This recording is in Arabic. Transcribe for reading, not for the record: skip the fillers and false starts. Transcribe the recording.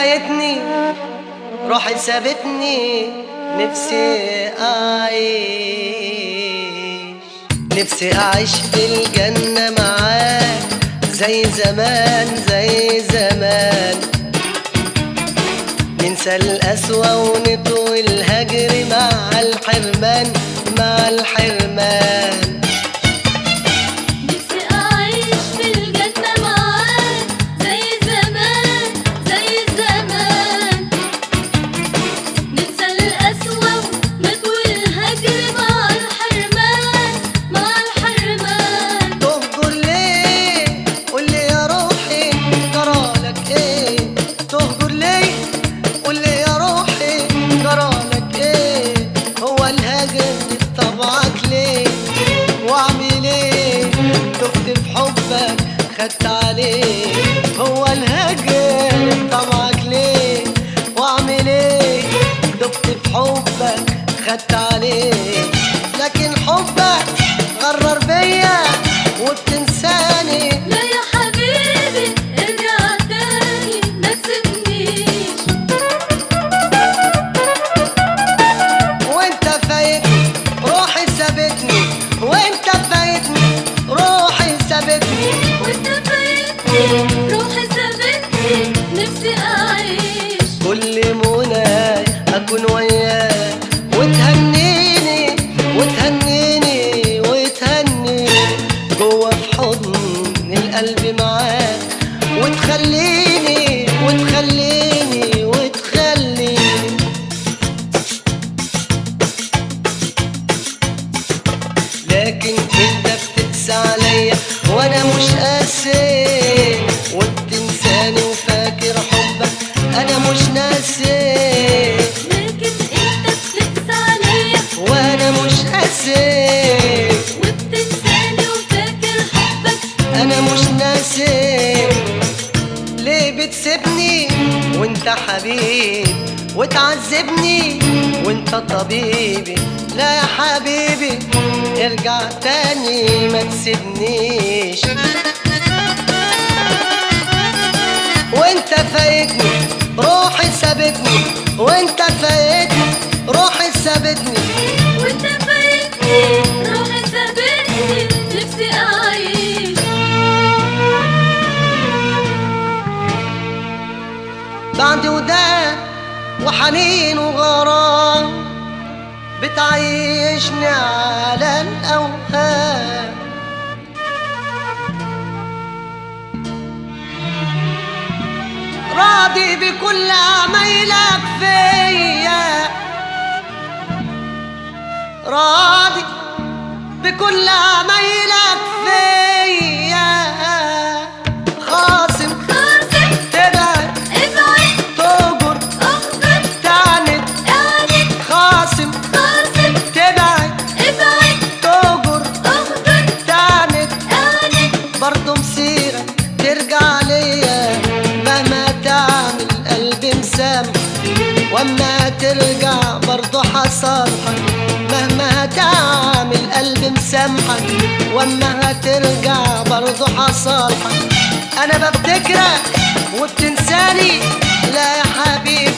فايتني روحي سابتني، نفسي أعيش في الجنة معاك زي زمان زي زمان، ننسى القسوة ونطوي الهجر مع الحرمان مع الحرمان. نفسي أعيش في الجنة معاك زي زمان زي زمان، ننسى القسوة ونطوي الهجر مع الحرمان مع الحرمان. تهجر ليه؟ قولي يا روحي جرالك ايه؟ تهجر ليه؟ قولي يا روحي جرالك ايه؟ هو الهجر طبعك ليه؟ واعمل ايه؟ دفت في حبك خدت عليه، هو الهجر طبعك ليه؟ واعمل ايه؟ دفت في حبك خدت عليه، لكن حبك غرر بيا وبتنساني. لا يا حبيبي ارجع تاني ما تسيبنيش، وانت فايتني روحي سابتني، وانت فايتني روحي سابتني، وانت فايتني روحي سابتني، نفسي أعيش كل مناي اكون وياك وتهنيني وتهنيني وتهنيني جوا في حضن القلب معاك، وتخليني وتخليني وتخليني. لكن انت بتقسى عليا وانا مش قاسي، وبتنساني وفاكر حبك انا مش ناسي، لكن انت بتقسى عليا وانا مش قاسي، وبتنساني وفاكر حبك. انا مش ناسي. ليه بتسيبني وانت حبيب وتعذبني وانت طبيبي؟ لا يا حبيبي ارجع تاني ما تسيبنيش، وانت فايتني روحي سابتني، وانت فايتني روحي سابتني، وانت فايتني روحي سابتني، نفسي أعيش. بعد وداع وحنين وغرام بتعيشني على الأوهام، راضي بكل عمايلك فيا، راضي بكل عمايلك فيا، خاصم خاصم تبعد ابعد تهجر اخضر تعند، اعند، خاصم خاصم تبعد ابعد تهجر اخضر تعند، اعند، برضه مسيرك ترجع ليا مهما تعمل قلبي مسامح، واما ترجع برضه حصالحك مهما تعمل قلبي مسامحك، واما هترجع برضه حصالحك. انا بفتكرك وبتنساني، لا يا حبيبي